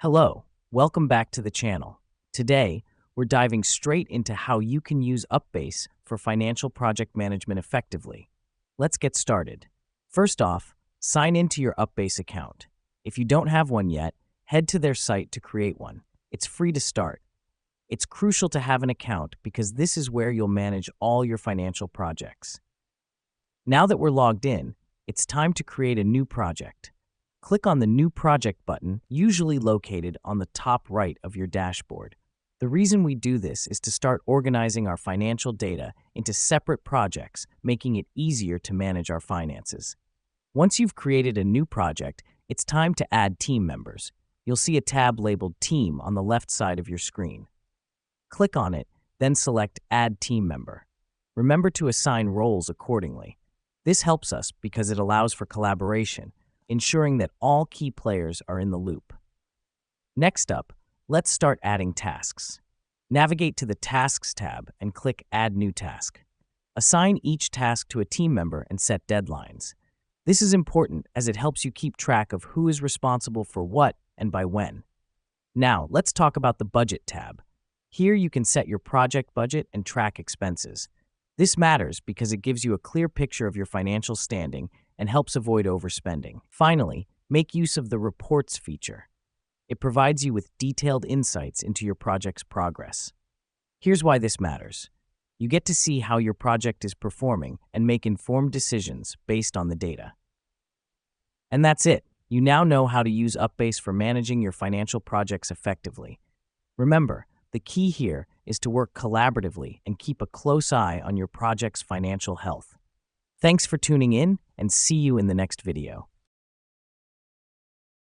Hello, welcome back to the channel. Today, we're diving straight into how you can use UPBASE for financial project management effectively. Let's get started. First off, sign into your UPBASE account. If you don't have one yet, head to their site to create one. It's free to start. It's crucial to have an account because this is where you'll manage all your financial projects. Now that we're logged in, it's time to create a new project. Click on the New Project button, usually located on the top right of your dashboard. The reason we do this is to start organizing our financial data into separate projects, making it easier to manage our finances. Once you've created a new project, it's time to add team members. You'll see a tab labeled Team on the left side of your screen. Click on it, then select Add Team Member. Remember to assign roles accordingly. This helps us because it allows for collaboration, ensuring that all key players are in the loop. Next up, let's start adding tasks. Navigate to the Tasks tab and click Add New Task. Assign each task to a team member and set deadlines. This is important as it helps you keep track of who is responsible for what and by when. Now, let's talk about the Budget tab. Here you can set your project budget and track expenses. This matters because it gives you a clear picture of your financial standing and helps avoid overspending. Finally, make use of the Reports feature. It provides you with detailed insights into your project's progress. Here's why this matters. You get to see how your project is performing and make informed decisions based on the data. And that's it. You now know how to use UPBASE for managing your financial projects effectively. Remember, the key here is to work collaboratively and keep a close eye on your project's financial health. Thanks for tuning in, and see you in the next video.